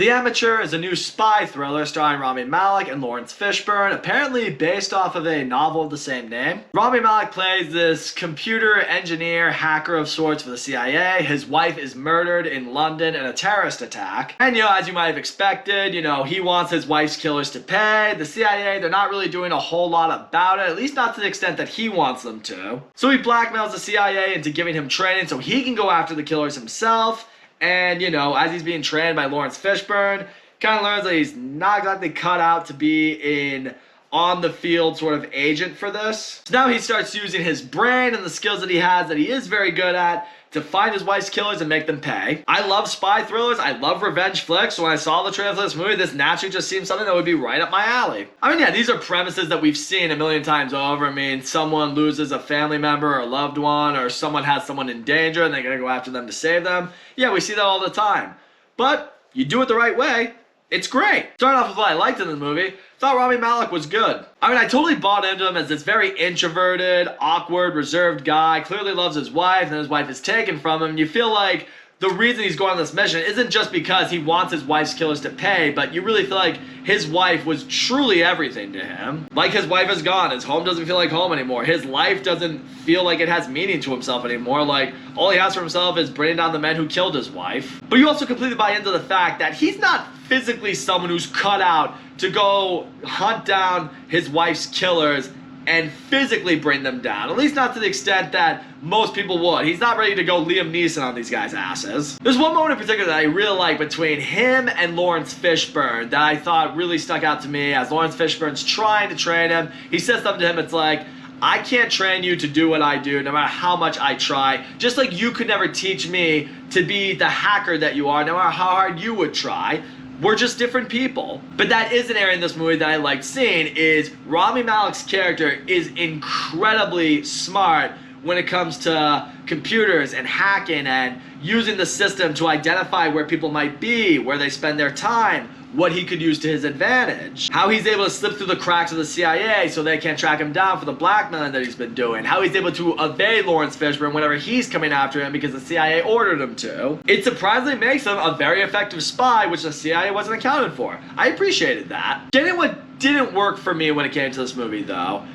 The Amateur is a new spy thriller starring Rami Malek and Lawrence Fishburne, apparently based off of a novel of the same name. Rami Malek plays this computer engineer, hacker of sorts for the CIA. His wife is murdered in London in a terrorist attack. And as you might have expected, he wants his wife's killers to pay. The CIA, they're not really doing a whole lot about it, at least not to the extent that he wants them to. So he blackmails the CIA into giving him training so he can go after the killers himself. And, as he's being trained by Lawrence Fishburne, kind of learns that he's not exactly cut out to be an on-the-field sort of agent for this. So now he starts using his brain and the skills that he has that he is very good at to find his wife's killers and make them pay. I love spy thrillers. I love revenge flicks. So when I saw the trailer for this movie, this naturally just seemed something that would be right up my alley. These are premises that we've seen a million times over. Someone loses a family member or a loved one, or someone has someone in danger and they're gonna go after them to save them. Yeah, we see that all the time. But you do it the right way, it's great. Starting off with what I liked in the movie, thought Rami Malek was good. I totally bought into him as this very introverted, awkward, reserved guy, clearly loves his wife, and his wife is taken from him. You feel like the reason he's going on this mission isn't just because he wants his wife's killers to pay, but you really feel like his wife was truly everything to him. Like, his wife is gone, his home doesn't feel like home anymore, his life doesn't feel like it has meaning to himself anymore, like all he has for himself is bringing down the men who killed his wife. But you also completely buy into the fact that he's not physically someone who's cut out to go hunt down his wife's killers and physically bring them down. At least not to the extent that most people would. He's not ready to go Liam Neeson on these guys' asses. There's one moment in particular that I really like between him and Lawrence Fishburne that I thought really stuck out to me as Lawrence Fishburne's trying to train him. He says something to him, it's like, I can't train you to do what I do no matter how much I try. Just like you could never teach me to be the hacker that you are no matter how hard you would try. We're just different people. But that is an area in this movie that I liked seeing, is Rami Malek's character is incredibly smart when it comes to computers and hacking and using the system to identify where people might be, where they spend their time, what he could use to his advantage. How he's able to slip through the cracks of the CIA so they can't track him down for the blackmailing that he's been doing. How he's able to evade Lawrence Fishburne whenever he's coming after him because the CIA ordered him to. It surprisingly makes him a very effective spy, which the CIA wasn't accounted for. I appreciated that. Getting what didn't work for me when it came to this movie, though.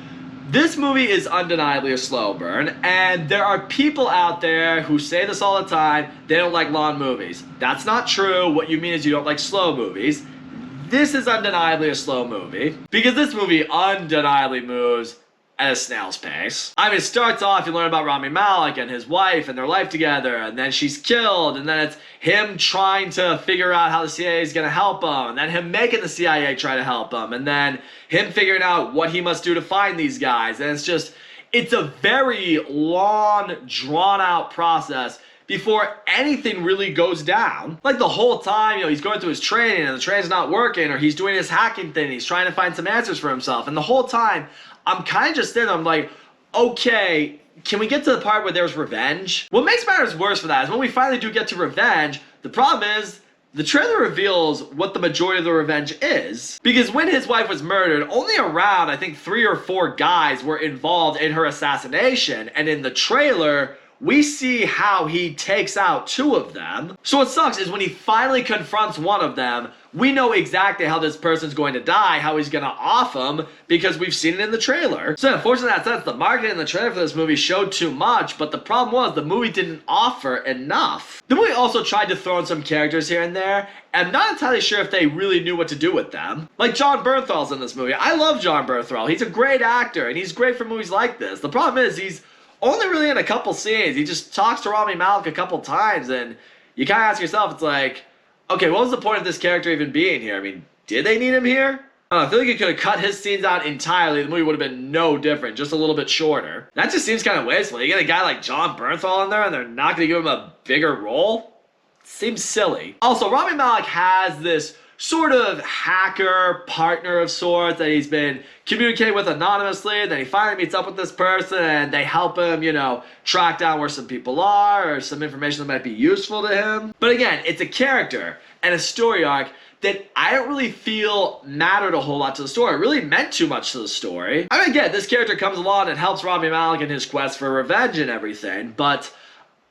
This movie is undeniably a slow burn, and there are people out there who say this all the time, they don't like long movies. That's not true. What you mean is you don't like slow movies. This is undeniably a slow movie, because this movie undeniably moves at a snail's pace. It starts off, you learn about Rami Malek and his wife and their life together, and then she's killed, and then it's him trying to figure out how the CIA is gonna help him, and then him making the CIA try to help him, and then him figuring out what he must do to find these guys, and it's a very long, drawn-out process before anything really goes down. Like, the whole time, he's going through his training and the training's not working, or he's doing his hacking thing, he's trying to find some answers for himself, and the whole time, I'm kind of just there, I'm like, okay, can we get to the part where there's revenge? What makes matters worse for that is when we finally do get to revenge, the problem is, the trailer reveals what the majority of the revenge is. Because when his wife was murdered, only around, I think, 3 or 4 guys were involved in her assassination, and in the trailer, we see how he takes out 2 of them. So what sucks is when he finally confronts one of them, we know exactly how this person's going to die, how he's gonna off him, because we've seen it in the trailer. So unfortunately, in that sense, the marketing in the trailer for this movie showed too much, but the problem was the movie didn't offer enough. The movie also tried to throw in some characters here and there, and I'm not entirely sure if they really knew what to do with them. Like, Jon Bernthal's in this movie. I love Jon Bernthal. He's a great actor, and he's great for movies like this. The problem is, he's only really in a couple scenes. He just talks to Rami Malek a couple times, and you kind of ask yourself, it's like, okay, what was the point of this character even being here? Did they need him here? I feel like you could have cut his scenes out entirely. The movie would have been no different, just a little bit shorter. That just seems kind of wasteful. You get a guy like Jon Bernthal in there, and they're not going to give him a bigger role? Seems silly. Also, Rami Malek has this sort of hacker partner of sorts that he's been communicating with anonymously, and then he finally meets up with this person and they help him, track down where some people are or some information that might be useful to him. But again, it's a character and a story arc that I don't really feel mattered a whole lot to the story. It really meant too much to the story. Again, this character comes along and helps Rami Malek in his quest for revenge and everything, but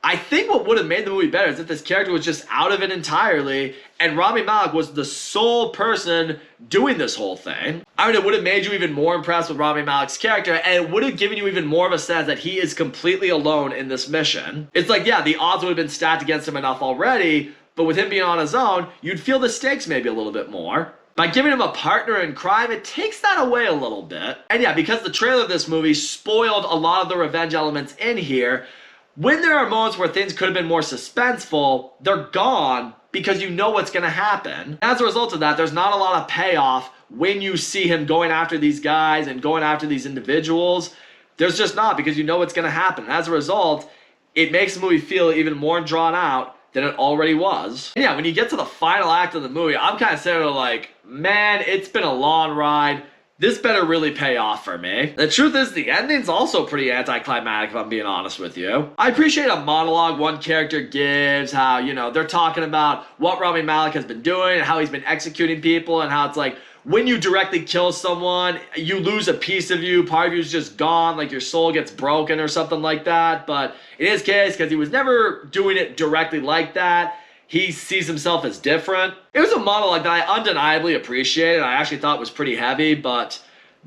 I think what would have made the movie better is if this character was just out of it entirely and Rami Malek was the sole person doing this whole thing. I mean, it would have made you even more impressed with Rami Malek's character, and it would have given you even more of a sense that he is completely alone in this mission. It's like, yeah, the odds would have been stacked against him enough already, but with him being on his own, you'd feel the stakes maybe a little bit more. By giving him a partner in crime, it takes that away a little bit. And yeah, because the trailer of this movie spoiled a lot of the revenge elements in here, when there are moments where things could have been more suspenseful, they're gone because you know what's going to happen. As a result of that, there's not a lot of payoff when you see him going after these guys and going after these individuals. There's just not, because you know what's going to happen. As a result, it makes the movie feel even more drawn out than it already was. And yeah, when you get to the final act of the movie, I'm kind of sitting there like, man, it's been a long ride. This better really pay off for me. The truth is, the ending's also pretty anticlimactic, if I'm being honest with you. I appreciate a monologue one character gives, how, you know, they're talking about what Rami Malek has been doing and how he's been executing people, and how it's like, when you directly kill someone, you lose a piece of you, part of you is just gone, like your soul gets broken or something like that. But in his case, because he was never doing it directly like that, he sees himself as different. It was a monologue that I undeniably appreciated. I actually thought it was pretty heavy, but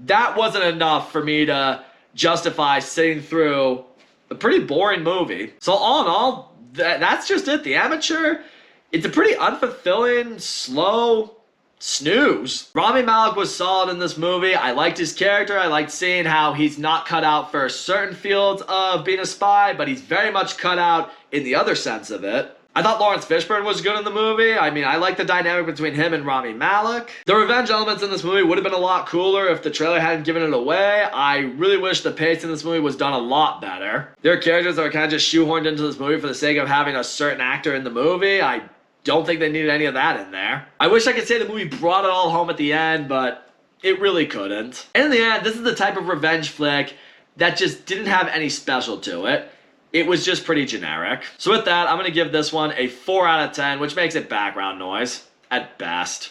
that wasn't enough for me to justify sitting through a pretty boring movie. So all in all, that's just it. The Amateur, it's a pretty unfulfilling, slow snooze. Rami Malek was solid in this movie. I liked his character. I liked seeing how he's not cut out for certain fields of being a spy, but he's very much cut out in the other sense of it. I thought Lawrence Fishburne was good in the movie. I mean, I like the dynamic between him and Rami Malek. The revenge elements in this movie would have been a lot cooler if the trailer hadn't given it away. I really wish the pace in this movie was done a lot better. There are characters that are kind of just shoehorned into this movie for the sake of having a certain actor in the movie. I don't think they needed any of that in there. I wish I could say the movie brought it all home at the end, but it really couldn't. And in the end, this is the type of revenge flick that just didn't have any special to it. It was just pretty generic. So with that, I'm going to give this one a 4 out of 10, which makes it background noise at best.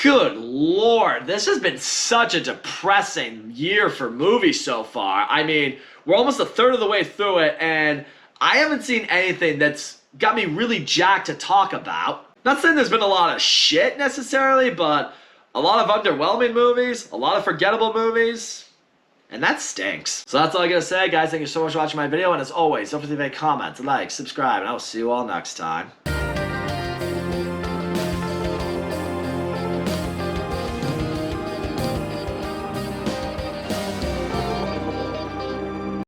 Good Lord, this has been such a depressing year for movies so far. I mean, we're almost a third of the way through it, and I haven't seen anything that's got me really jacked to talk about. Not saying there's been a lot of shit necessarily, but a lot of underwhelming movies, a lot of forgettable movies. And that stinks. So that's all I gotta say, guys. Thank you so much for watching my video. And as always, don't forget to leave a comment, like, subscribe, and I will see you all next time.